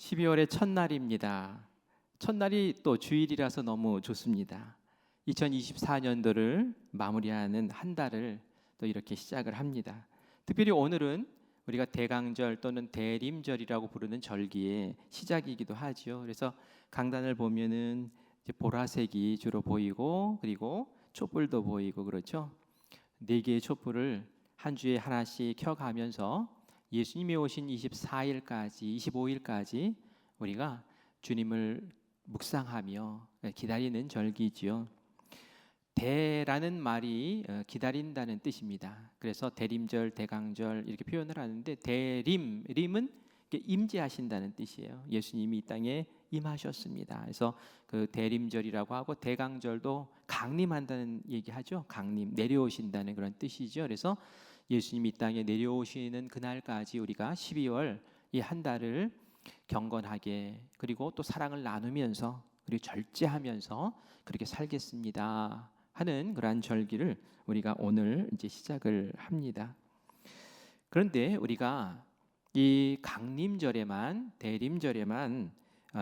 12월의 첫날입니다. 첫날이 또 주일이라서 너무 좋습니다. 2024년도를 마무리하는 한 달을 또 이렇게 시작을 합니다. 특별히 오늘은 우리가 대강절 또는 대림절이라고 부르는 절기의 시작이기도 하죠. 그래서 강단을 보면은 이제 보라색이 주로 보이고 그리고 촛불도 보이고 그렇죠. 4개의 촛불을 한 주에 하나씩 켜가면서 예수님이 오신 24일까지 25일까지 우리가 주님을 묵상하며 기다리는 절기지요. 대라는 말이 기다린다는 뜻입니다. 그래서 대림절, 대강절 이렇게 표현을 하는데 림은 임재하신다는 뜻이에요. 예수님이 이 땅에 임하셨습니다. 그래서 그 대림절이라고 하고 대강절도 강림한다는 얘기하죠. 강림, 내려오신다는 그런 뜻이죠. 그래서 예수님이 이 땅에 내려오시는 그날까지 우리가 12월 이 한 달을 경건하게 그리고 또 사랑을 나누면서 그리고 절제하면서 그렇게 살겠습니다 하는 그러한 절기를 우리가 오늘 이제 시작을 합니다. 그런데 우리가 이 강림절에만 대림절에만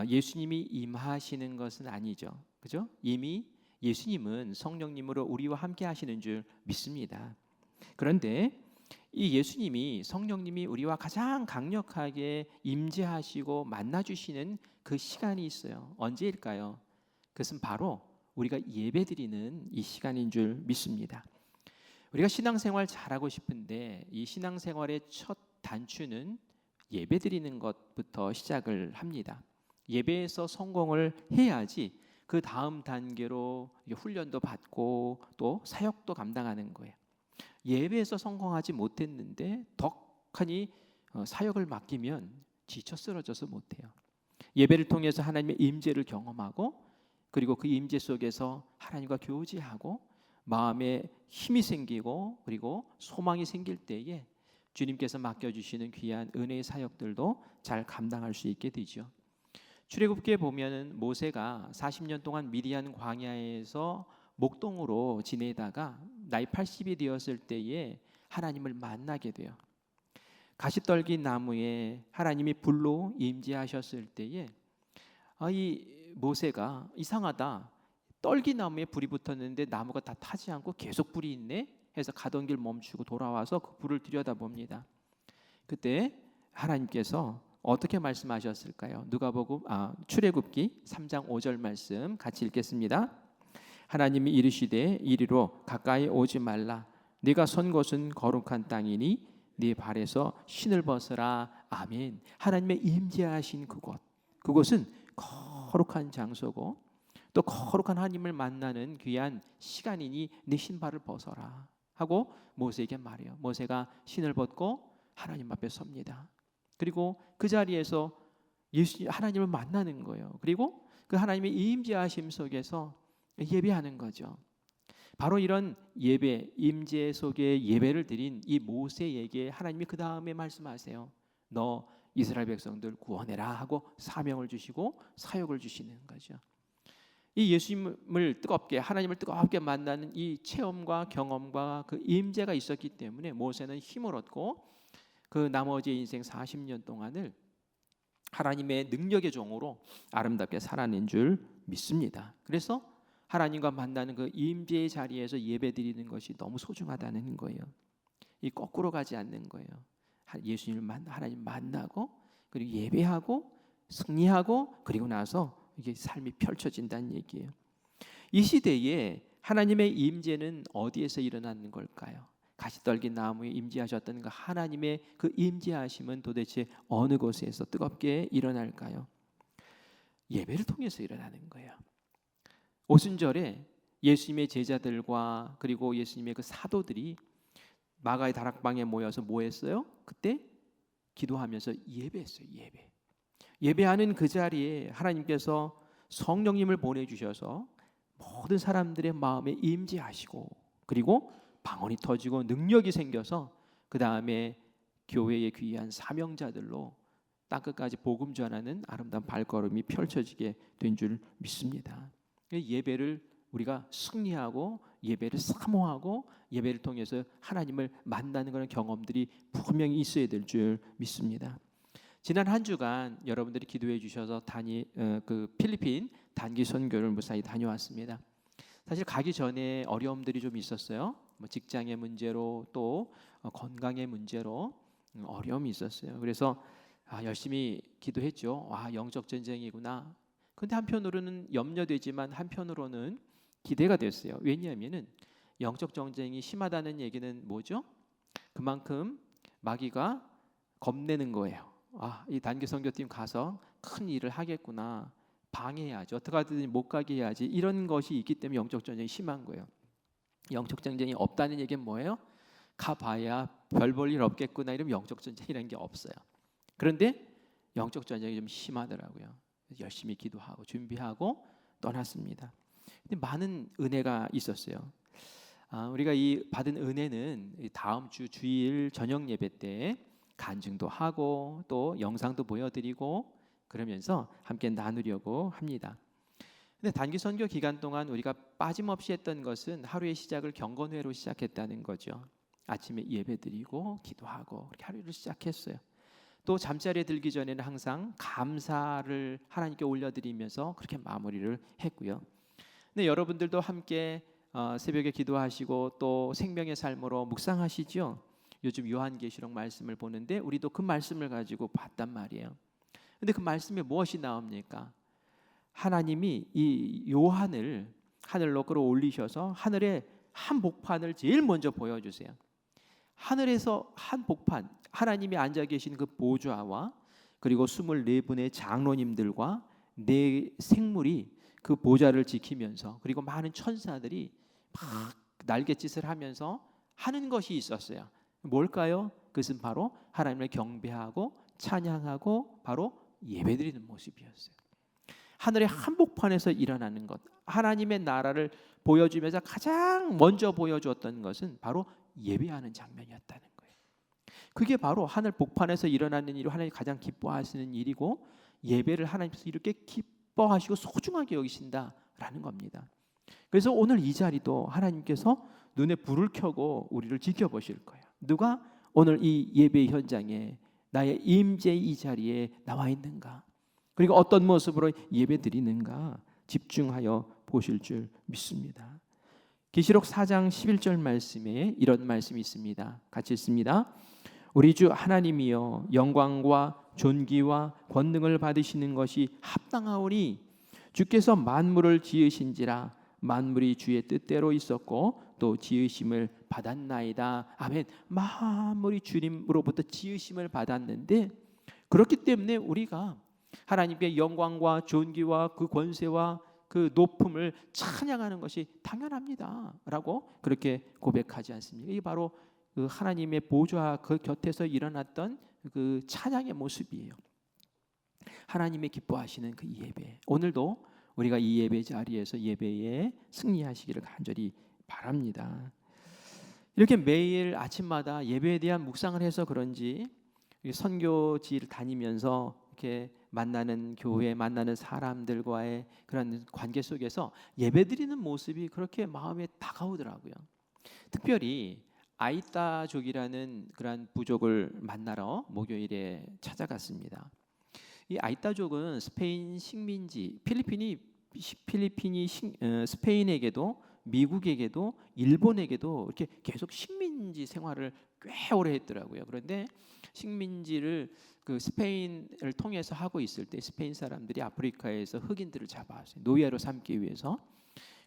예수님이 임하시는 것은 아니죠. 그죠? 이미 예수님은 성령님으로 우리와 함께 하시는 줄 믿습니다. 그런데 이 예수님이 성령님이 우리와 가장 강력하게 임재하시고 만나주시는 그 시간이 있어요. 언제일까요? 그것은 바로 우리가 예배드리는 이 시간인 줄 믿습니다. 우리가 신앙생활 잘하고 싶은데 이 신앙생활의 첫 단추는 예배드리는 것부터 시작을 합니다. 예배에서 성공을 해야지 그 다음 단계로 훈련도 받고 또 사역도 감당하는 거예요. 예배에서 성공하지 못했는데 덕하니 사역을 맡기면 지쳐 쓰러져서 못해요. 예배를 통해서 하나님의 임재를 경험하고 그리고 그 임재 속에서 하나님과 교제하고 마음에 힘이 생기고 그리고 소망이 생길 때에 주님께서 맡겨주시는 귀한 은혜의 사역들도 잘 감당할 수 있게 되죠. 출애굽기에 보면은 모세가 40년 동안 미디안 광야에서 목동으로 지내다가 나이 80이 되었을 때에 하나님을 만나게 돼요. 가시떨기 나무에 하나님이 불로 임재하셨을 때에 이 모세가 이상하다. 떨기 나무에 불이 붙었는데 나무가 다 타지 않고 계속 불이 있네 해서 가던 길 멈추고 돌아와서 그 불을 들여다봅니다. 그때 하나님께서 어떻게 말씀하셨을까요? 출애굽기 3장 5절 말씀 같이 읽겠습니다. 하나님이 이르시되 이리로 가까이 오지 말라. 네가 선 곳은 거룩한 땅이니 네 발에서 신을 벗어라. 아멘. 하나님의 임재하신 그곳은 거룩한 장소고 또 거룩한 하나님을 만나는 귀한 시간이니 네 신발을 벗어라 하고 모세에게 말해요. 모세가 신을 벗고 하나님 앞에 섭니다. 그리고 그 자리에서 하나님을 만나는 거예요. 그리고 그 하나님의 임재하심 속에서 예배하는 거죠. 바로 이런 예배, 임재 속에 예배를 드린 이 모세에게 하나님이 그 다음에 말씀하세요. 너 이스라엘 백성들 구원해라 하고 사명을 주시고 사역을 주시는 거죠. 이 예수님을 하나님을 뜨겁게 만나는 이 체험과 경험과 그 임재가 있었기 때문에 모세는 힘을 얻고 그 나머지 인생 40년 동안을 하나님의 능력의 종으로 아름답게 살아낸 줄 믿습니다. 그래서 하나님과 만나는 그 임재의 자리에서 예배드리는 것이 너무 소중하다는 거예요. 이 거꾸로 가지 않는 거예요. 하나님 만나고 그리고 예배하고 승리하고 그리고 나서 이게 삶이 펼쳐진다는 얘기예요. 이 시대에 하나님의 임재는 어디에서 일어나는 걸까요? 가시떨기 나무에 임재하셨던 그 하나님의 그 임재하심은 도대체 어느 곳에서 뜨겁게 일어날까요? 예배를 통해서 일어나는 거예요. 오순절에 예수님의 제자들과 그리고 예수님의 그 사도들이 마가의 다락방에 모여서 뭐 했어요? 그때 기도하면서 예배했어요. 예배하는 그 자리에 하나님께서 성령님을 보내주셔서 모든 사람들의 마음에 임재하시고 그리고 방언이 터지고 능력이 생겨서 그 다음에 교회의 귀한 사명자들로 땅끝까지 복음 전하는 아름다운 발걸음이 펼쳐지게 된 줄 믿습니다. 예배를 우리가 승리하고 예배를 사모하고 예배를 통해서 하나님을 만나는 그런 경험들이 분명히 있어야 될 줄 믿습니다. 지난 한 주간 여러분들이 기도해 주셔서 그 필리핀 단기 선교를 무사히 다녀왔습니다. 사실 가기 전에 어려움들이 좀 있었어요. 뭐 직장의 문제로 또 건강의 문제로 어려움이 있었어요. 그래서 열심히 기도했죠. 영적 전쟁이구나. 근데 한편으로는 염려되지만 한편으로는 기대가 됐어요. 왜냐하면은 영적 전쟁이 심하다는 얘기는 뭐죠? 그만큼 마귀가 겁내는 거예요. 이 단기 선교팀 가서 큰 일을 하겠구나. 방해해야지. 어떻게 하든지 못 가게 해야지. 이런 것이 있기 때문에 영적 전쟁이 심한 거예요. 영적 전쟁이 없다는 얘기는 뭐예요? 가봐야 별 볼 일 없겠구나. 이러면 영적 전쟁이라는 게 없어요. 그런데 영적 전쟁이 좀 심하더라고요. 열심히 기도하고 준비하고 떠났습니다. 근데 많은 은혜가 있었어요. 우리가 이 받은 은혜는 다음 주 주일 저녁 예배 때 간증도 하고 또 영상도 보여드리고 그러면서 함께 나누려고 합니다. 근데 단기 선교 기간 동안 우리가 빠짐없이 했던 것은 하루의 시작을 경건회로 시작했다는 거죠. 아침에 예배드리고 기도하고 그렇게 하루를 시작했어요. 또 잠자리에 들기 전에는 항상 감사를 하나님께 올려드리면서 그렇게 마무리를 했고요. 근데 여러분들도 함께 새벽에 기도하시고 또 생명의 삶으로 묵상하시죠. 요즘 요한계시록 말씀을 보는데 우리도 그 말씀을 가지고 봤단 말이에요. 근데 그 말씀에 무엇이 나옵니까? 하나님이 이 요한을 하늘로 끌어올리셔서 하늘의 한 복판을 제일 먼저 보여주세요. 하늘에서 한 복판, 하나님이 앉아 계신 그 보좌와 그리고 24분의 장로님들과 네 생물이 그 보좌를 지키면서 그리고 많은 천사들이 막 날갯짓을 하면서 하는 것이 있었어요. 뭘까요? 그것은 바로 하나님을 경배하고 찬양하고 바로 예배드리는 모습이었어요. 하늘의 한복판에서 일어나는 것, 하나님의 나라를 보여주면서 가장 먼저 보여주었던 것은 바로 예배하는 장면이었다는 거예요. 그게 바로 하늘 복판에서 일어나는 일이 하나님이 가장 기뻐하시는 일이고 예배를 하나님께서 이렇게 기뻐하시고 소중하게 여기신다라는 겁니다. 그래서 오늘 이 자리도 하나님께서 눈에 불을 켜고 우리를 지켜보실 거예요. 누가 오늘 이 예배 현장에 나의 임재 이 자리에 나와 있는가? 그리고 어떤 모습으로 예배 드리는가 집중하여 보실 줄 믿습니다. 계시록 4장 11절 말씀에 이런 말씀이 있습니다. 같이 읽습니다. 우리 주 하나님이여 영광과 존귀와 권능을 받으시는 것이 합당하오니 주께서 만물을 지으신지라 만물이 주의 뜻대로 있었고 또 지으심을 받았나이다. 아멘. 만물이 주님으로부터 지으심을 받았는데 그렇기 때문에 우리가 하나님께 영광과 존귀와 그 권세와 그 높음을 찬양하는 것이 당연합니다 라고 그렇게 고백하지 않습니까? 이게 바로 그 하나님의 보좌 그 곁에서 일어났던 그 찬양의 모습이에요. 하나님의 기뻐하시는 그 예배, 오늘도 우리가 이 예배 자리에서 예배에 승리하시기를 간절히 바랍니다. 이렇게 매일 아침마다 예배에 대한 묵상을 해서 그런지 선교지를 다니면서 이렇게 만나는 교회, 만나는 사람들과의 그런 관계 속에서 예배드리는 모습이 그렇게 마음에 다가오더라고요. 특별히 아이따족이라는 그런 부족을 만나러 목요일에 찾아갔습니다. 이 아이따족은 스페인 식민지, 필리핀이 스페인에게도 미국에게도 일본에게도 이렇게 계속 식민지 생활을 꽤 오래 했더라고요. 그런데 식민지를 그 스페인을 통해서 하고 있을 때 스페인 사람들이 아프리카에서 흑인들을 잡아왔어요. 노예로 삼기 위해서.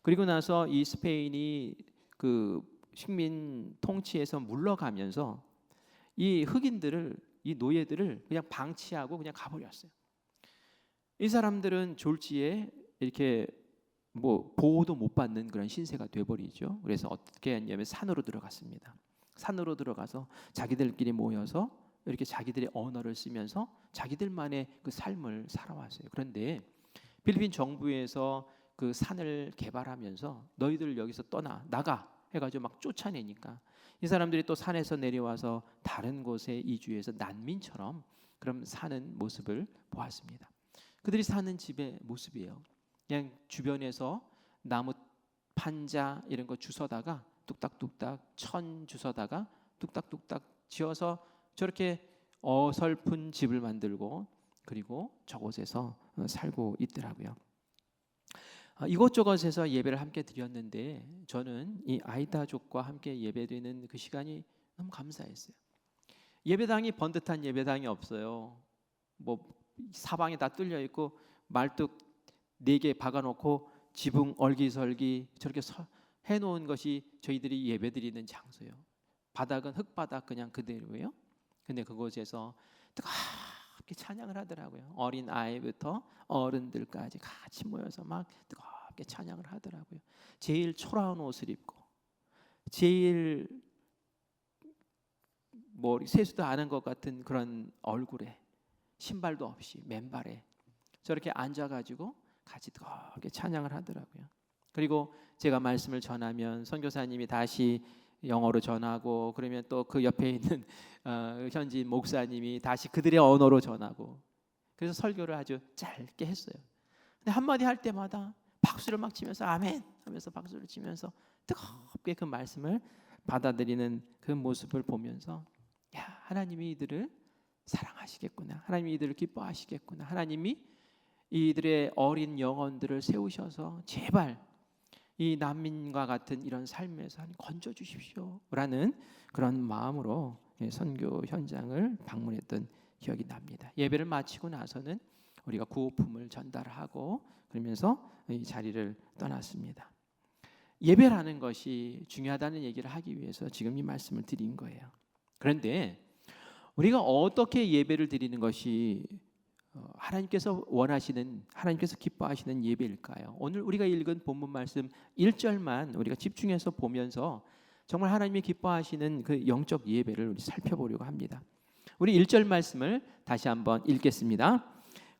그리고 나서 이 스페인이 그 식민 통치에서 물러가면서 이 흑인들을, 이 노예들을 그냥 방치하고 그냥 가버렸어요. 이 사람들은 졸지에 이렇게 뭐 보호도 못 받는 그런 신세가 돼버리죠. 그래서 어떻게 했냐면 산으로 들어갔습니다. 산으로 들어가서 자기들끼리 모여서 이렇게 자기들의 언어를 쓰면서 자기들만의 그 삶을 살아왔어요. 그런데 필리핀 정부에서 그 산을 개발하면서 너희들 여기서 나가 해가지고 막 쫓아내니까 이 사람들이 또 산에서 내려와서 다른 곳에 이주해서 난민처럼 그럼 사는 모습을 보았습니다. 그들이 사는 집의 모습이에요. 그냥 주변에서 나무 판자 이런 거 주워다가 뚝딱뚝딱 천 주워다가 뚝딱뚝딱 지어서 저렇게 어설픈 집을 만들고 그리고 저곳에서 살고 있더라고요. 이곳저곳에서 예배를 함께 드렸는데 저는 이 아이다족과 함께 예배드리는 그 시간이 너무 감사했어요. 예배당이 번듯한 예배당이 없어요. 뭐 사방이 다 뚫려 있고 말뚝 4개 박아놓고 지붕 얼기설기 저렇게 해놓은 것이 저희들이 예배드리는 장소예요. 바닥은 흙바닥 그냥 그대로예요. 근데 그곳에서 뜨겁게 찬양을 하더라고요. 어린 아이부터 어른들까지 같이 모여서 막 뜨겁게 찬양을 하더라고요. 제일 초라한 옷을 입고 제일 뭐 세수도 안 한 것 같은 그런 얼굴에 신발도 없이 맨발에 저렇게 앉아가지고 같이 뜨겁게 찬양을 하더라고요. 그리고 제가 말씀을 전하면 선교사님이 다시 영어로 전하고 그러면 또 그 옆에 있는 현지인 목사님이 다시 그들의 언어로 전하고 그래서 설교를 아주 짧게 했어요. 근데 한마디 할 때마다 박수를 막 치면서 아멘 하면서 박수를 치면서 뜨겁게 그 말씀을 받아들이는 그 모습을 보면서 야, 하나님이 이들을 사랑하시겠구나. 하나님이 이들을 기뻐하시겠구나. 하나님이 이들의 어린 영혼들을 세우셔서 제발 이 난민과 같은 이런 삶에서 건져 주십시오라는 그런 마음으로 선교 현장을 방문했던 기억이 납니다. 예배를 마치고 나서는 우리가 구호품을 전달하고 그러면서 이 자리를 떠났습니다. 예배라는 것이 중요하다는 얘기를 하기 위해서 지금 이 말씀을 드린 거예요. 그런데 우리가 어떻게 예배를 드리는 것이 하나님께서 원하시는, 하나님께서 기뻐하시는 예배일까요? 오늘 우리가 읽은 본문 말씀 1절만 우리가 집중해서 보면서 정말 하나님이 기뻐하시는 그 영적 예배를 우리 살펴보려고 합니다. 우리 1절 말씀을 다시 한번 읽겠습니다.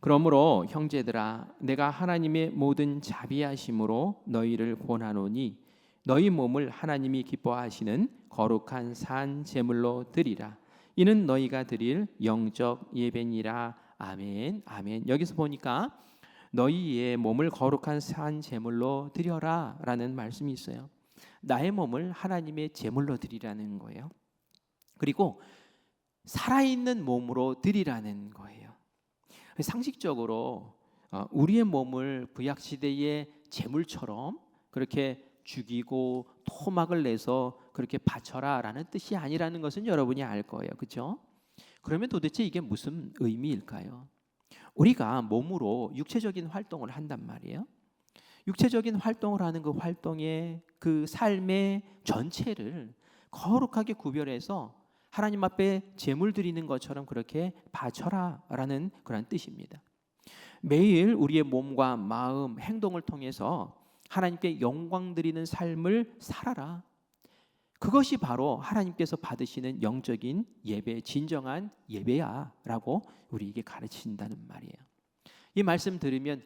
그러므로 형제들아 내가 하나님의 모든 자비하심으로 너희를 권하노니 너희 몸을 하나님이 기뻐하시는 거룩한 산 제물로 드리라. 이는 너희가 드릴 영적 예배니라. 아멘. 아멘. 여기서 보니까 너희의 몸을 거룩한 산 제물로 드려라 라는 말씀이 있어요. 나의 몸을 하나님의 제물로 드리라는 거예요. 그리고 살아있는 몸으로 드리라는 거예요. 상식적으로 우리의 몸을 구약시대의 제물처럼 그렇게 죽이고 토막을 내서 그렇게 바쳐라 라는 뜻이 아니라는 것은 여러분이 알 거예요. 그렇죠? 그러면 도대체 이게 무슨 의미일까요? 우리가 몸으로 육체적인 활동을 한단 말이에요. 육체적인 활동을 하는 그 활동의 그 삶의 전체를 거룩하게 구별해서 하나님 앞에 제물 드리는 것처럼 그렇게 바쳐라 라는 그런 뜻입니다. 매일 우리의 몸과 마음, 행동을 통해서 하나님께 영광 드리는 삶을 살아라. 그것이 바로 하나님께서 받으시는 영적인 예배, 진정한 예배야 라고 우리에게 가르치신다는 말이에요. 이 말씀 들으면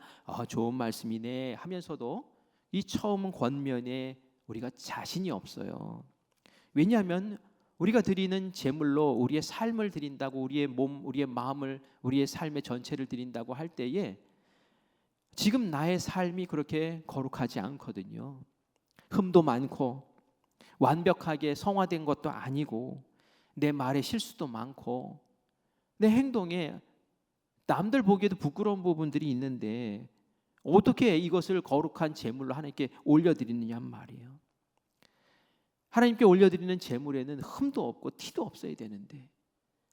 좋은 말씀이네 하면서도 이 처음 권면에 우리가 자신이 없어요. 왜냐하면 우리가 드리는 제물로 우리의 삶을 드린다고, 우리의 몸, 우리의 마음을, 우리의 삶의 전체를 드린다고 할 때에 지금 나의 삶이 그렇게 거룩하지 않거든요. 흠도 많고 완벽하게 성화된 것도 아니고 내 말에 실수도 많고 내 행동에 남들 보기에도 부끄러운 부분들이 있는데 어떻게 이것을 거룩한 제물로 하나님께 올려드리느냐 말이에요. 하나님께 올려드리는 제물에는 흠도 없고 티도 없어야 되는데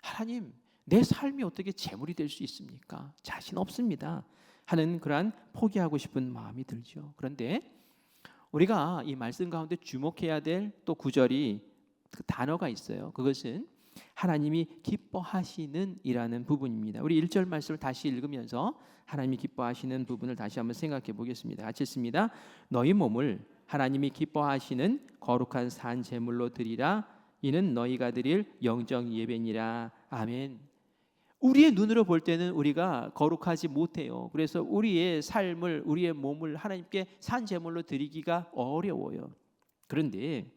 하나님 내 삶이 어떻게 제물이 될 수 있습니까? 자신 없습니다 하는 그러한 포기하고 싶은 마음이 들죠. 그런데 우리가 이 말씀 가운데 주목해야 될 또 구절이 그 단어가 있어요. 그것은 하나님이 기뻐하시는 이라는 부분입니다. 우리 1절 말씀을 다시 읽으면서 하나님이 기뻐하시는 부분을 다시 한번 생각해 보겠습니다. 같이 읽습니다. 너희 몸을 하나님이 기뻐하시는 거룩한 산 제물로 드리라. 이는 너희가 드릴 영적 예배니라. 아멘. 우리의 눈으로 볼 때는 우리가 거룩하지 못해요. 그래서 우리의 삶을, 우리의 몸을 하나님께 산 제물로 드리기가 어려워요. 그런데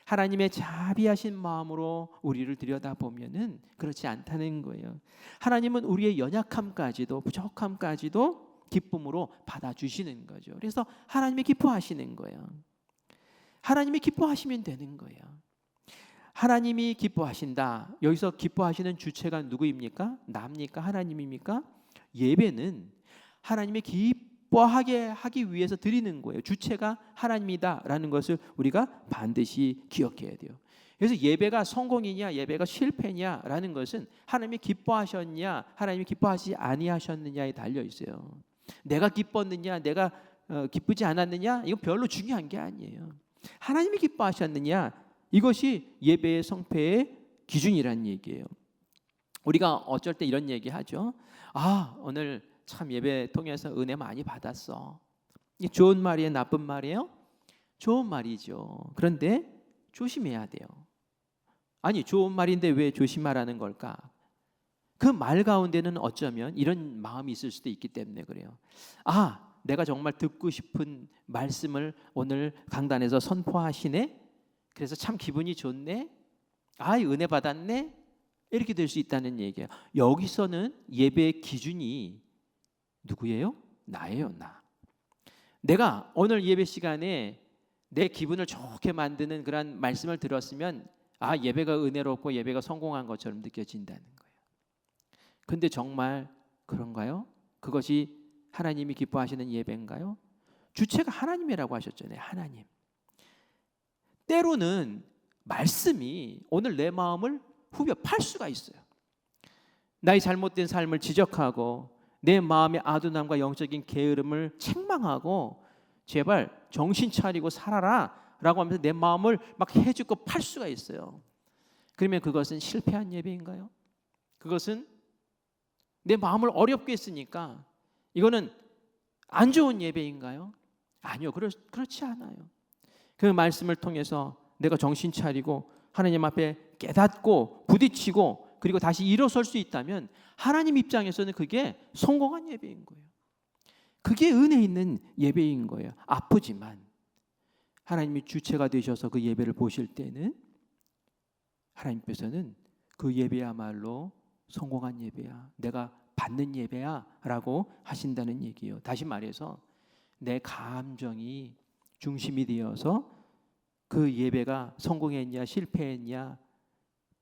하나님의 자비하신 마음으로 우리를 들여다보면은 그렇지 않다는 거예요. 하나님은 우리의 연약함까지도, 부족함까지도 기쁨으로 받아주시는 거죠. 그래서 하나님이 기뻐하시는 거예요. 하나님이 기뻐하시면 되는 거예요. 하나님이 기뻐하신다. 여기서 기뻐하시는 주체가 누구입니까? 나입니까? 하나님입니까? 예배는 하나님이 기뻐하게 하기 위해서 드리는 거예요. 주체가 하나님이다라는 것을 우리가 반드시 기억해야 돼요. 그래서 예배가 성공이냐 예배가 실패냐라는 것은 하나님이 기뻐하셨냐 하나님이 기뻐하지 아니하셨느냐에 달려 있어요. 내가 기뻤느냐 내가 기쁘지 않았느냐 이건 별로 중요한 게 아니에요. 하나님이 기뻐하셨느냐 이것이 예배의 성패의 기준이라는 얘기예요. 우리가 어쩔 때 이런 얘기 하죠. 오늘 참 예배 통해서 은혜 많이 받았어. 이게 좋은 말이에요 나쁜 말이에요? 좋은 말이죠. 그런데 조심해야 돼요. 아니 좋은 말인데 왜 조심하라는 걸까? 그 말 가운데는 어쩌면 이런 마음이 있을 수도 있기 때문에 그래요. 내가 정말 듣고 싶은 말씀을 오늘 강단에서 선포하시네. 그래서 참 기분이 좋네. 은혜 받았네. 이렇게 될 수 있다는 얘기예요. 여기서는 예배의 기준이 누구예요? 나예요, 나. 내가 오늘 예배 시간에 내 기분을 좋게 만드는 그런 말씀을 들었으면 예배가 은혜롭고 예배가 성공한 것처럼 느껴진다는 거예요. 근데 정말 그런가요? 그것이 하나님이 기뻐하시는 예배인가요? 주체가 하나님이라고 하셨잖아요. 하나님. 때로는 말씀이 오늘 내 마음을 후벼 팔 수가 있어요. 나의 잘못된 삶을 지적하고 내 마음의 아둔함과 영적인 게으름을 책망하고 제발 정신 차리고 살아라 라고 하면서 내 마음을 막 해주고 팔 수가 있어요. 그러면 그것은 실패한 예배인가요? 그것은 내 마음을 어렵게 했으니까 이거는 안 좋은 예배인가요? 아니요, 그렇지 않아요. 그 말씀을 통해서 내가 정신 차리고 하나님 앞에 깨닫고 부딪히고 그리고 다시 일어설 수 있다면 하나님 입장에서는 그게 성공한 예배인 거예요. 그게 은혜 있는 예배인 거예요. 아프지만 하나님이 주체가 되셔서 그 예배를 보실 때는 하나님께서는 그 예배야말로 성공한 예배야, 내가 받는 예배야 라고 하신다는 얘기예요. 다시 말해서 내 감정이 중심이 되어서 그 예배가 성공했냐 실패했냐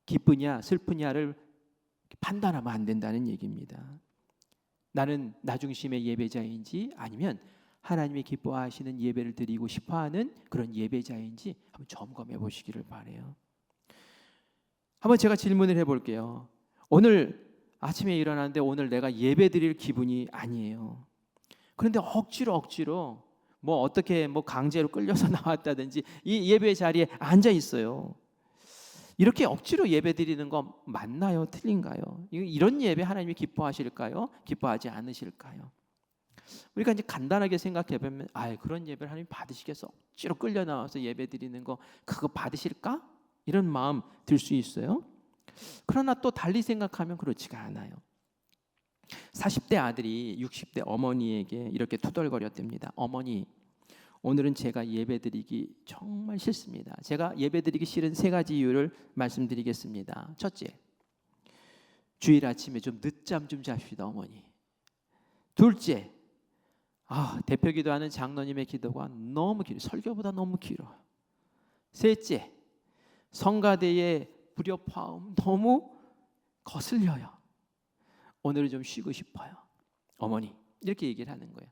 기쁘냐 슬프냐를 판단하면 안 된다는 얘기입니다. 나는 나 중심의 예배자인지 아니면 하나님이 기뻐하시는 예배를 드리고 싶어하는 그런 예배자인지 한번 점검해 보시기를 바라요. 한번 제가 질문을 해볼게요. 오늘 아침에 일어났는데 오늘 내가 예배 드릴 기분이 아니에요. 그런데 억지로 뭐 어떻게 뭐 강제로 끌려서 나왔다든지 이 예배 자리에 앉아 있어요. 이렇게 억지로 예배 드리는 거 맞나요? 틀린가요? 이런 예배 하나님이 기뻐하실까요? 기뻐하지 않으실까요? 우리가 이제 간단하게 생각해 보면 그런 예배를 하나님 받으시겠어? 억지로 끌려 나와서 예배 드리는 거 그거 받으실까? 이런 마음 들 수 있어요. 그러나 또 달리 생각하면 그렇지가 않아요. 40대 아들이 60대 어머니에게 이렇게 투덜거렸답니다. 어머니, 오늘은 제가 예배드리기 정말 싫습니다. 제가 예배드리기 싫은 3가지 이유를 말씀드리겠습니다. 첫째, 주일 아침에 좀 늦잠 좀 잡시다 어머니. 둘째, 대표 기도하는 장로님의 기도가 너무 길어요. 설교보다 너무 길어요. 셋째, 성가대의 불협화음 너무 거슬려요. 오늘은 좀 쉬고 싶어요 어머니. 이렇게 얘기를 하는 거예요.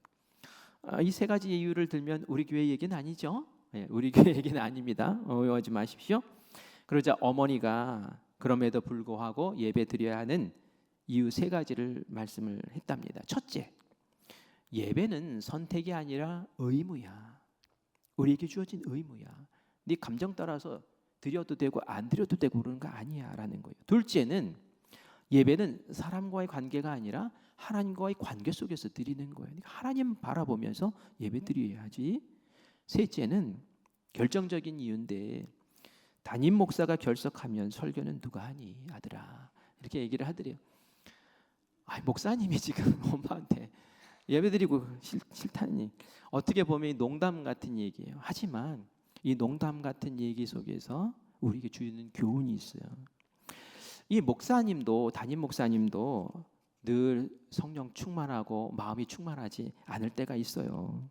이 3가지 이유를 들면 우리 교회 얘기는 아니죠. 우리 교회 얘기는 아닙니다. 오해하지 마십시오. 그러자 어머니가 그럼에도 불구하고 예배 드려야 하는 이유 3가지를 말씀을 했답니다. 첫째, 예배는 선택이 아니라 의무야. 우리에게 주어진 의무야. 네 감정 따라서 드려도 되고 안 드려도 되고 그러는 거 아니야 라는 거예요. 둘째는 예배는 사람과의 관계가 아니라 하나님과의 관계 속에서 드리는 거예요. 그러니까 하나님 바라보면서 예배 드려야지. 셋째는 결정적인 이유인데 담임 목사가 결석하면 설교는 누가 하니 아들아, 이렇게 얘기를 하더래요. 목사님이 지금 엄마한테 예배드리고 싫다니, 어떻게 보면 농담 같은 얘기예요. 하지만 이 농담 같은 얘기 속에서 우리에게 주는 교훈이 있어요. 이 목사님도 담임 목사님도 늘 성령 충만하고 마음이 충만하지 않을 때가 있어요.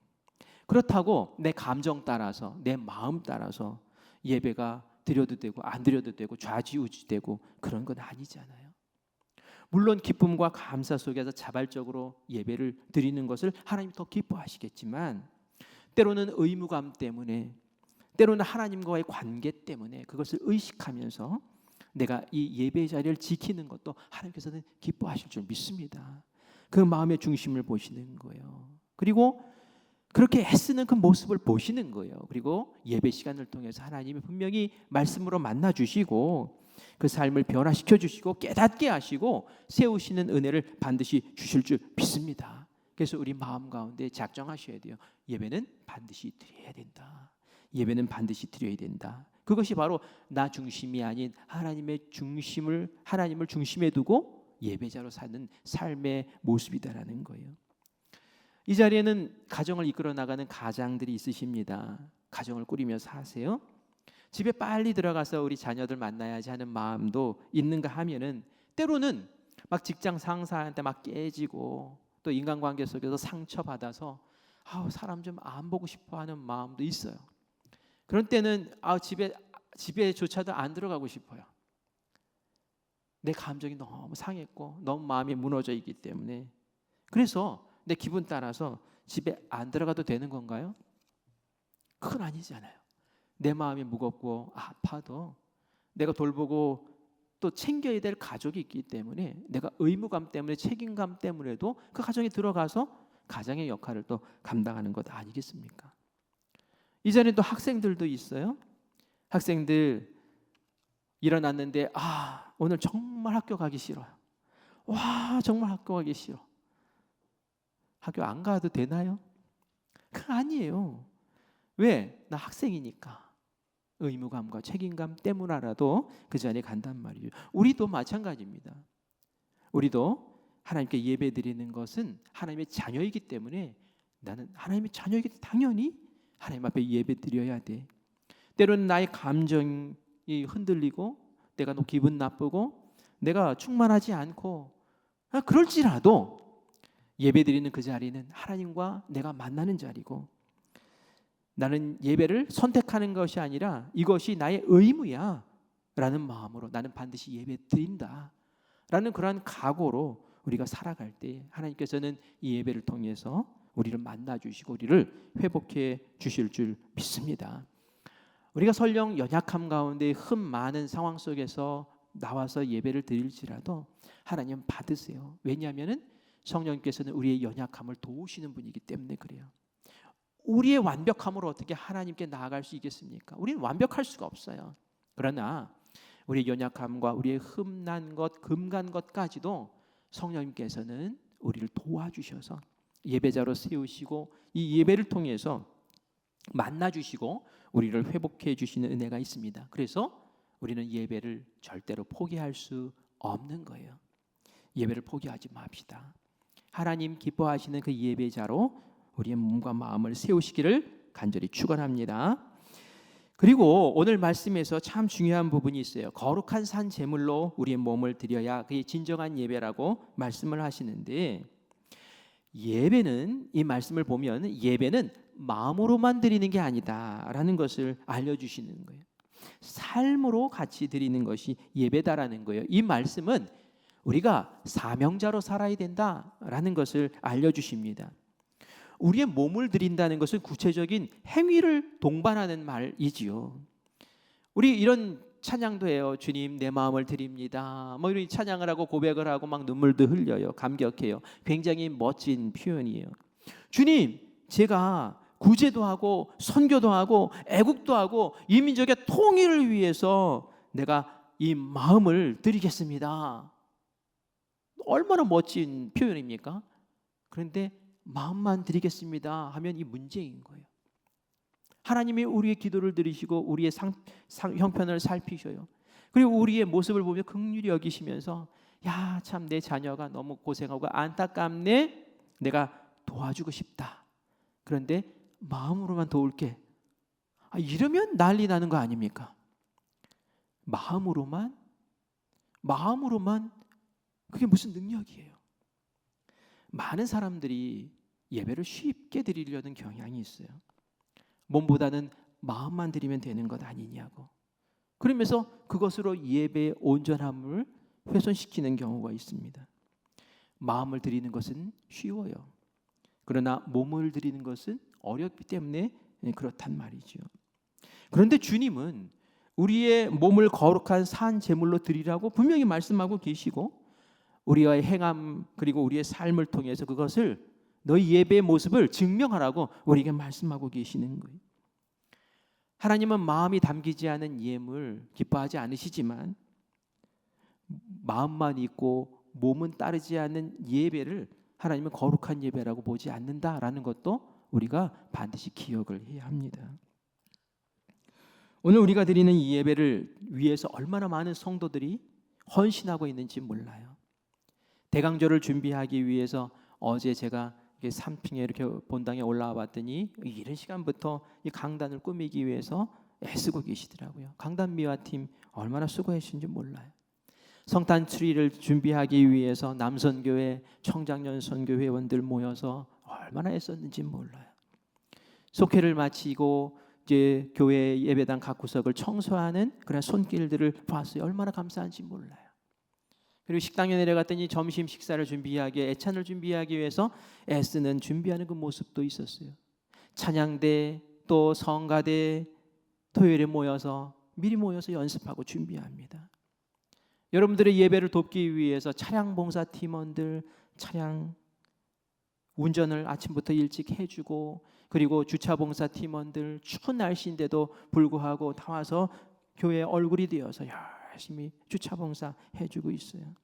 그렇다고 내 감정 따라서 내 마음 따라서 예배가 드려도 되고 안 드려도 되고 좌지우지되고 그런 건 아니잖아요. 물론 기쁨과 감사 속에서 자발적으로 예배를 드리는 것을 하나님이 더 기뻐하시겠지만 때로는 의무감 때문에, 때로는 하나님과의 관계 때문에 그것을 의식하면서 내가 이 예배 자리를 지키는 것도 하나님께서는 기뻐하실 줄 믿습니다. 그 마음의 중심을 보시는 거예요. 그리고 그렇게 애쓰는 그 모습을 보시는 거예요. 그리고 예배 시간을 통해서 하나님이 분명히 말씀으로 만나 주시고 그 삶을 변화시켜 주시고 깨닫게 하시고 세우시는 은혜를 반드시 주실 줄 믿습니다. 그래서 우리 마음 가운데 작정하셔야 돼요. 예배는 반드시 드려야 된다. 예배는 반드시 드려야 된다. 그것이 바로 나 중심이 아닌 하나님을 중심에 두고 예배자로 사는 삶의 모습이다라는 거예요. 이 자리에는 가정을 이끌어 나가는 가장들이 있으십니다. 가정을 꾸리며 사세요. 집에 빨리 들어가서 우리 자녀들 만나야지 하는 마음도 있는가 하면은 때로는 막 직장 상사한테 막 깨지고 또 인간관계 속에서 상처받아서 사람 좀 안 보고 싶어 하는 마음도 있어요. 그런 때는 집에조차도 안 들어가고 싶어요. 내 감정이 너무 상했고 너무 마음이 무너져 있기 때문에. 그래서 내 기분 따라서 집에 안 들어가도 되는 건가요? 그건 아니잖아요. 내 마음이 무겁고 아파도 내가 돌보고 또 챙겨야 될 가족이 있기 때문에 내가 의무감 때문에 책임감 때문에도 그 가정에 들어가서 가장의 역할을 또 감당하는 것 아니겠습니까? 이 자리에 또 학생들도 있어요. 학생들 일어났는데 오늘 정말 학교 가기 싫어요. 정말 학교 가기 싫어. 학교 안 가도 되나요? 그건 아니에요. 왜? 나 학생이니까. 의무감과 책임감 때문이라도 그 자리에 간단 말이죠. 우리도 마찬가지입니다. 우리도 하나님께 예배 드리는 것은 하나님의 자녀이기 때문에 나는 하나님의 자녀이기 때문에 당연히 하나님 앞에 예배 드려야 돼. 때로는 나의 감정이 흔들리고 내가 너무 기분 나쁘고 내가 충만하지 않고 그럴지라도 예배 드리는 그 자리는 하나님과 내가 만나는 자리고 나는 예배를 선택하는 것이 아니라 이것이 나의 의무야 라는 마음으로 나는 반드시 예배 드린다 라는 그러한 각오로 우리가 살아갈 때 하나님께서는 이 예배를 통해서 우리를 만나 주시고 우리를 회복해 주실 줄 믿습니다. 우리가 설령 연약함 가운데 흠 많은 상황 속에서 나와서 예배를 드릴지라도 하나님 받으세요. 왜냐하면 성령님께서는 우리의 연약함을 도우시는 분이기 때문에 그래요. 우리의 완벽함으로 어떻게 하나님께 나아갈 수 있겠습니까? 우리는 완벽할 수가 없어요. 그러나 우리의 연약함과 우리의 흠난 것, 금간 것까지도 성령님께서는 우리를 도와주셔서 예배자로 세우시고 이 예배를 통해서 만나주시고 우리를 회복해 주시는 은혜가 있습니다. 그래서 우리는 예배를 절대로 포기할 수 없는 거예요. 예배를 포기하지 맙시다. 하나님 기뻐하시는 그 예배자로 우리의 몸과 마음을 세우시기를 간절히 축원합니다. 그리고 오늘 말씀에서 참 중요한 부분이 있어요. 거룩한 산 제물로 우리의 몸을 드려야 그게 진정한 예배라고 말씀을 하시는데 예배는 이 말씀을 보면 예배는 마음으로만 드리는 게 아니다라는 것을 알려주시는 거예요. 삶으로 같이 드리는 것이 예배다라는 거예요. 이 말씀은 우리가 사명자로 살아야 된다라는 것을 알려주십니다. 우리의 몸을 드린다는 것은 구체적인 행위를 동반하는 말이지요. 우리 이런 찬양도 해요. 주님 내 마음을 드립니다. 이런 찬양을 하고 고백을 하고 막 눈물도 흘려요. 감격해요. 굉장히 멋진 표현이에요. 주님 제가 구제도 하고 선교도 하고 애국도 하고 이 민족의 통일을 위해서 내가 이 마음을 드리겠습니다. 얼마나 멋진 표현입니까? 그런데 마음만 드리겠습니다 하면 이 문제인 거예요. 하나님이 우리의 기도를 들으시고 우리의 형편을 살피셔요. 그리고 우리의 모습을 보며 긍휼히 여기시면서 야, 참 내 자녀가 너무 고생하고 안타깝네. 내가 도와주고 싶다. 그런데 마음으로만 도울게. 이러면 난리 나는 거 아닙니까? 마음으로만 그게 무슨 능력이에요? 많은 사람들이 예배를 쉽게 드리려는 경향이 있어요. 몸보다는 마음만 드리면 되는 것 아니냐고. 그러면서 그것으로 예배의 온전함을 훼손시키는 경우가 있습니다. 마음을 드리는 것은 쉬워요. 그러나 몸을 드리는 것은 어렵기 때문에 그렇단 말이죠. 그런데 주님은 우리의 몸을 거룩한 산 제물로 드리라고 분명히 말씀하고 계시고, 우리의 행함 그리고 우리의 삶을 통해서 그것을 너희 예배의 모습을 증명하라고 우리에게 말씀하고 계시는 거예요. 하나님은 마음이 담기지 않은 예물 기뻐하지 않으시지만, 마음만 있고 몸은 따르지 않는 예배를 하나님은 거룩한 예배라고 보지 않는다라는 것도 우리가 반드시 기억을 해야 합니다. 오늘 우리가 드리는 이 예배를 위해서 얼마나 많은 성도들이 헌신하고 있는지 몰라요. 대강절을 준비하기 위해서 어제 제가 3층에 이렇게 본당에 올라와 봤더니 이른 시간부터 이 강단을 꾸미기 위해서 애쓰고 계시더라고요. 강단 미화팀 얼마나 수고하시는지 몰라요. 성탄 트리를 준비하기 위해서 남선교회, 청장년 선교 회원들 모여서 얼마나 애썼는지 몰라요. 속회를 마치고 이제 교회 예배당 각 구석을 청소하는 그런 손길들을 봤어요. 얼마나 감사한지 몰라요. 그리고 식당에 내려갔더니 점심 식사를 준비하기, 애찬을 준비하기 위해서 애쓰는 준비하는 그 모습도 있었어요. 찬양대 또 성가대 토요일에 모여서 미리 모여서 연습하고 준비합니다. 여러분들의 예배를 돕기 위해서 차량 봉사 팀원들 차량 운전을 아침부터 일찍 해주고, 그리고 주차 봉사 팀원들 추운 날씨인데도 불구하고 다 와서 교회 얼굴이 되어서 열심히 주차 봉사 해주고 있어요.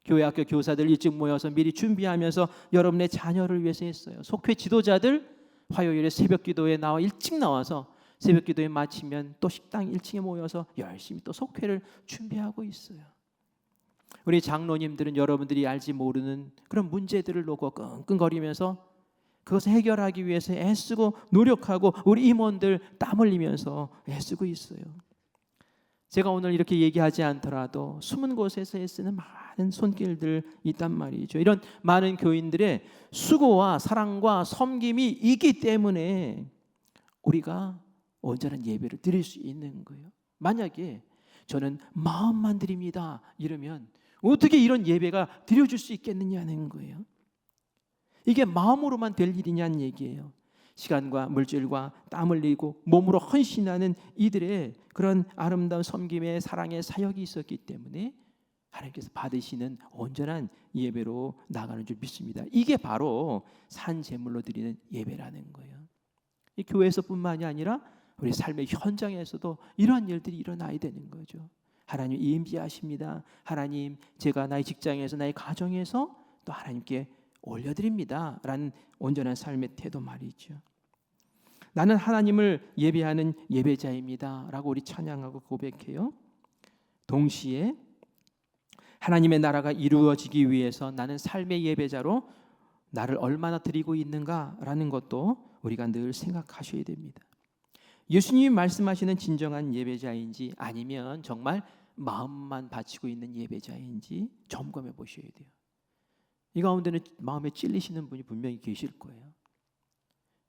교회 학교 교사들 일찍 모여서 미리 준비하면서 여러분의 자녀를 위해서 했어요. 속회 지도자들 화요일에 새벽 기도에 일찍 나와서 새벽 기도에 마치면 또 식당 1층에 모여서 열심히 또 속회를 준비하고 있어요. 우리 장로님들은 여러분들이 알지 모르는 그런 문제들을 놓고 끙끙거리면서 그것을 해결하기 위해서 애쓰고 노력하고, 우리 임원들 땀 흘리면서 애쓰고 있어요. 제가 오늘 이렇게 얘기하지 않더라도 숨은 곳에서 애쓰는 많은 손길들 있단 말이죠. 이런 많은 교인들의 수고와 사랑과 섬김이 있기 때문에 우리가 온전한 예배를 드릴 수 있는 거예요. 만약에 저는 마음만 드립니다 이러면 어떻게 이런 예배가 드려줄 수 있겠느냐는 거예요. 이게 마음으로만 될 일이냐는 얘기예요. 시간과 물질과 땀 흘리고 몸으로 헌신하는 이들의 그런 아름다운 섬김의 사랑의 사역이 있었기 때문에 하나님께서 받으시는 온전한 예배로 나가는 줄 믿습니다. 이게 바로 산 제물로 드리는 예배라는 거예요. 이 교회에서뿐만이 아니라 우리 삶의 현장에서도 이러한 일들이 일어나야 되는 거죠. 하나님 임재하십니다. 하나님, 제가 나의 직장에서 나의 가정에서 또 하나님께 올려드립니다 라는 온전한 삶의 태도 말이죠. 나는 하나님을 예배하는 예배자입니다 라고 우리 찬양하고 고백해요. 동시에 하나님의 나라가 이루어지기 위해서 나는 삶의 예배자로 나를 얼마나 드리고 있는가 라는 것도 우리가 늘 생각하셔야 됩니다. 예수님이 말씀하시는 진정한 예배자인지 아니면 정말 마음만 바치고 있는 예배자인지 점검해 보셔야 돼요. 이 가운데는 마음에 찔리시는 분이 분명히 계실 거예요.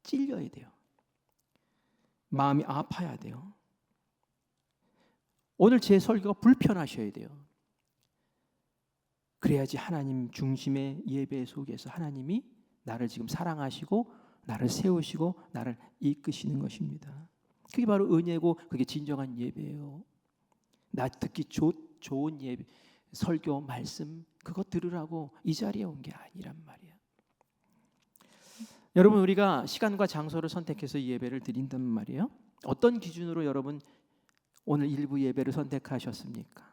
찔려야 돼요. 마음이 아파야 돼요. 오늘 제 설교가 불편하셔야 돼요. 그래야지 하나님 중심의 예배 속에서 하나님이 나를 지금 사랑하시고 나를 세우시고 나를 이끄시는 것입니다. 그게 바로 은혜고 그게 진정한 예배예요. 나 듣기 좋은 예배, 설교, 말씀 그거 들으라고 이 자리에 온 게 아니란 말이야. 여러분, 우리가 시간과 장소를 선택해서 예배를 드린단 말이에요. 어떤 기준으로 여러분 오늘 일부 예배를 선택하셨습니까?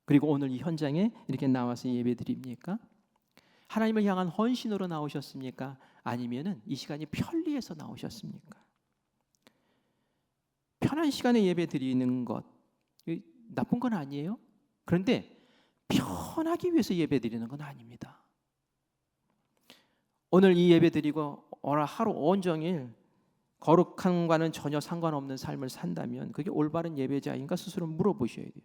그리고 오늘 이 현장에 이렇게 나와서 예배 드립니까? 하나님을 향한 헌신으로 나오셨습니까? 아니면은 이 시간이 편리해서 나오셨습니까? 편한 시간에 예배 드리는 것 나쁜 건 아니에요. 그런데 편하기 위해서 예배 드리는 건 아닙니다. 오늘 이 예배 드리고 오늘 하루 온종일 거룩함과는 전혀 상관없는 삶을 산다면 그게 올바른 예배자인가 스스로 물어보셔야 돼요.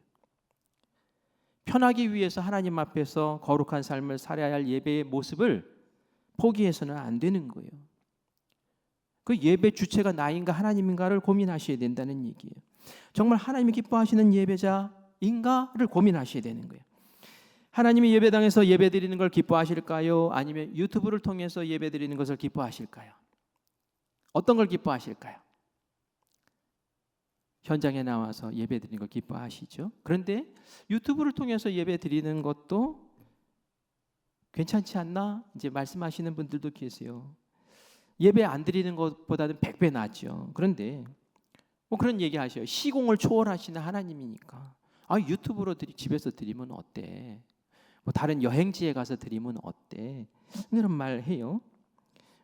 편하기 위해서 하나님 앞에서 거룩한 삶을 살아야 할 예배의 모습을 포기해서는 안 되는 거예요. 그 예배 주체가 나인가 하나님인가를 고민하셔야 된다는 얘기예요. 정말 하나님이 기뻐하시는 예배자인가를 고민하셔야 되는 거예요. 하나님이 예배당에서 예배드리는 걸 기뻐하실까요? 아니면 유튜브를 통해서 예배드리는 것을 기뻐하실까요? 어떤 걸 기뻐하실까요? 현장에 나와서 예배드리는 걸 기뻐하시죠. 그런데 유튜브를 통해서 예배드리는 것도 괜찮지 않나? 이제 말씀하시는 분들도 계세요. 예배 안 드리는 것보다는 100배 낫죠. 그런데 뭐 그런 얘기 하셔요. 시공을 초월하시는 하나님이니까. 유튜브로 집에서 드리면 어때? 뭐 다른 여행지에 가서 드리면 어때? 이런 말 해요.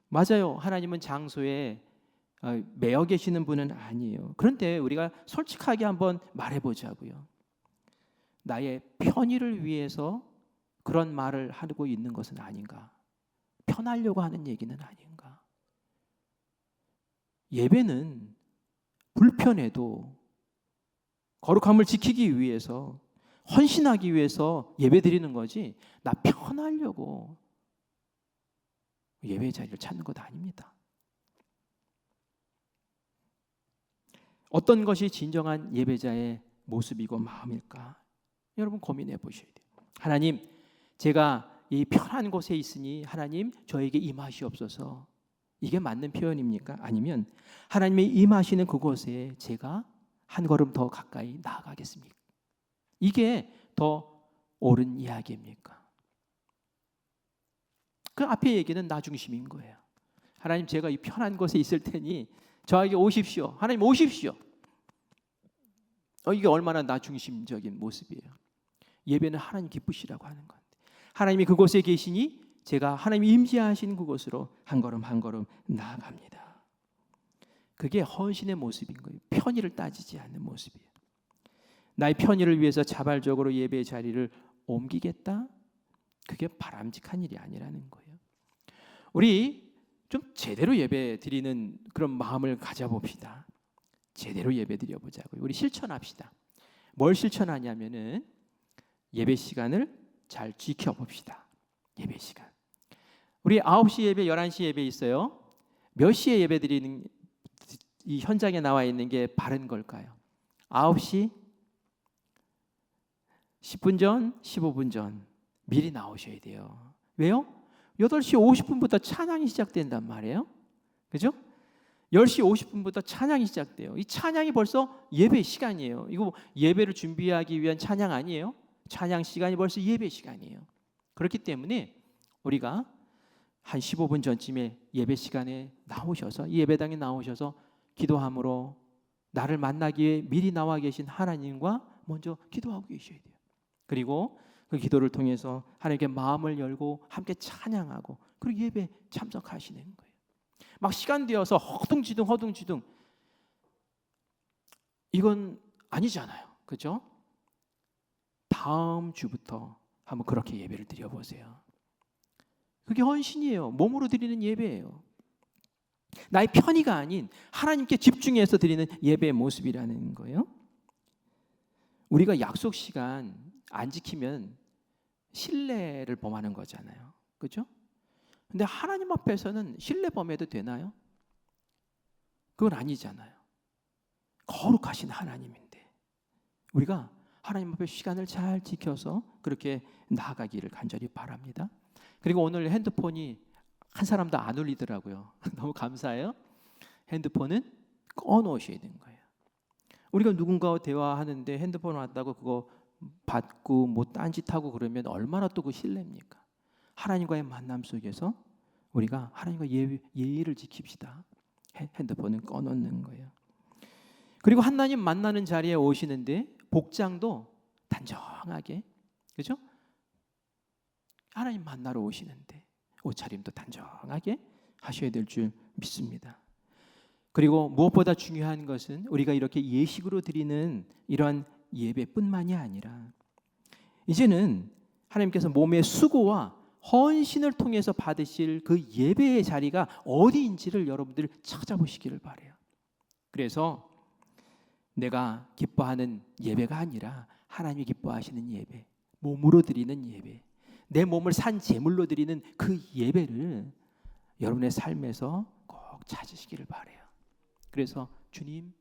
맞아요. 하나님은 장소에 매여 계시는 분은 아니에요. 그런데 우리가 솔직하게 한번 말해보자고요. 나의 편의를 위해서 그런 말을 하고 있는 것은 아닌가? 편하려고 하는 얘기는 아닌가? 예배는 불편해도 거룩함을 지키기 위해서, 헌신하기 위해서 예배드리는 거지, 나 편하려고 예배 자리를 찾는 것 아닙니다. 어떤 것이 진정한 예배자의 모습이고 마음일까? 여러분 고민해 보셔야 돼요. 하나님, 제가 이 편한 곳에 있으니 하나님 저에게 임하시옵소서. 이게 맞는 표현입니까? 아니면 하나님이 임하시는 그곳에 제가 한 걸음 더 가까이 나아가겠습니까? 이게 더 옳은 이야기입니까? 그 앞에 얘기는 나 중심인 거예요. 하나님, 제가 이 편한 곳에 있을 테니 저에게 오십시오. 하나님 오십시오. 이게 얼마나 나 중심적인 모습이에요. 예배는 하나님 기쁘시라고 하는 건데, 하나님이 그곳에 계시니 제가 하나님이 임재하신 그곳으로 한 걸음 한 걸음 나아갑니다. 그게 헌신의 모습인 거예요. 편의를 따지지 않는 모습이에요. 나의 편의를 위해서 자발적으로 예배의 자리를 옮기겠다? 그게 바람직한 일이 아니라는 거예요. 우리 좀 제대로 예배 드리는 그런 마음을 가져봅시다. 제대로 예배 드려보자고요. 우리 실천합시다. 뭘 실천하냐면은 예배 시간을 잘 지켜봅시다. 예배 시간. 우리 9시 예배, 11시 예배 있어요. 몇 시에 예배 드리는, 이 현장에 나와 있는 게 바른 걸까요? 9시, 10분 전, 15분 전 미리 나오셔야 돼요. 왜요? 8시 50분부터 찬양이 시작된단 말이에요. 그죠? 10시 50분부터 찬양이 시작돼요. 이 찬양이 벌써 예배 시간이에요. 이거 예배를 준비하기 위한 찬양 아니에요? 찬양 시간이 벌써 예배 시간이에요. 그렇기 때문에 우리가 한 15분 전쯤에 예배 시간에 나오셔서, 이 예배당에 나오셔서 기도함으로 나를 만나기 위해 미리 나와 계신 하나님과 먼저 기도하고 계셔야 돼요. 그리고 그 기도를 통해서 하나님께 마음을 열고 함께 찬양하고, 그리고 예배 참석하시는 거예요. 막 시간 되어서 허둥지둥 이건 아니잖아요. 그렇죠? 다음 주부터 한번 그렇게 예배를 드려보세요. 그게 헌신이에요. 몸으로 드리는 예배예요. 나의 편의가 아닌 하나님께 집중해서 드리는 예배의 모습이라는 거예요. 우리가 약속 시간 안 지키면 신뢰를 범하는 거잖아요. 그렇죠? 근데 하나님 앞에서는 신뢰 범해도 되나요? 그건 아니잖아요. 거룩하신 하나님인데 우리가 하나님 앞에 시간을 잘 지켜서 그렇게 나아가기를 간절히 바랍니다. 그리고 오늘 핸드폰이 한 사람도 안 울리더라고요. 너무 감사해요. 핸드폰은 꺼놓으셔야 되는 거예요. 우리가 누군가와 대화하는데 핸드폰 왔다고 그거 받고 뭐 딴짓하고 그러면 얼마나 또 그 신뢰입니까? 하나님과의 만남 속에서 우리가 하나님과 예의를 지킵시다. 핸드폰은 꺼놓는 거예요. 그리고 하나님 만나는 자리에 오시는데 복장도 단정하게, 그렇죠? 하나님 만나러 오시는데 옷차림도 단정하게 하셔야 될 줄 믿습니다. 그리고 무엇보다 중요한 것은 우리가 이렇게 예식으로 드리는 이러한 예배뿐만이 아니라 이제는 하나님께서 몸의 수고와 헌신을 통해서 받으실 그 예배의 자리가 어디인지를 여러분들 찾아보시기를 바라요. 그래서 내가 기뻐하는 예배가 아니라 하나님이 기뻐하시는 예배, 몸으로 드리는 예배, 내 몸을 산 제물로 드리는 그 예배를 여러분의 삶에서 꼭 찾으시기를 바라요. 그래서 주님,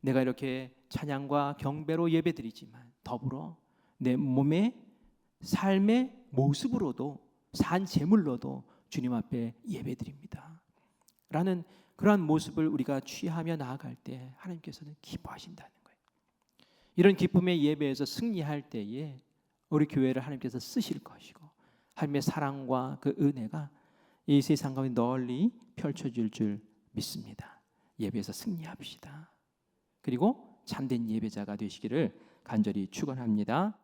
내가 이렇게 찬양과 경배로 예배드리지만 더불어 내 몸의 삶의 모습으로도 산 제물로도 주님 앞에 예배드립니다 라는 그러한 모습을 우리가 취하며 나아갈 때 하나님께서는 기뻐하신다는 거예요. 이런 기쁨의 예배에서 승리할 때에 우리 교회를 하나님께서 쓰실 것이고 하나님의 사랑과 그 은혜가 이 세상 가운데 널리 펼쳐질 줄 믿습니다. 예배에서 승리합시다. 그리고 참된 예배자가 되시기를 간절히 축원합니다.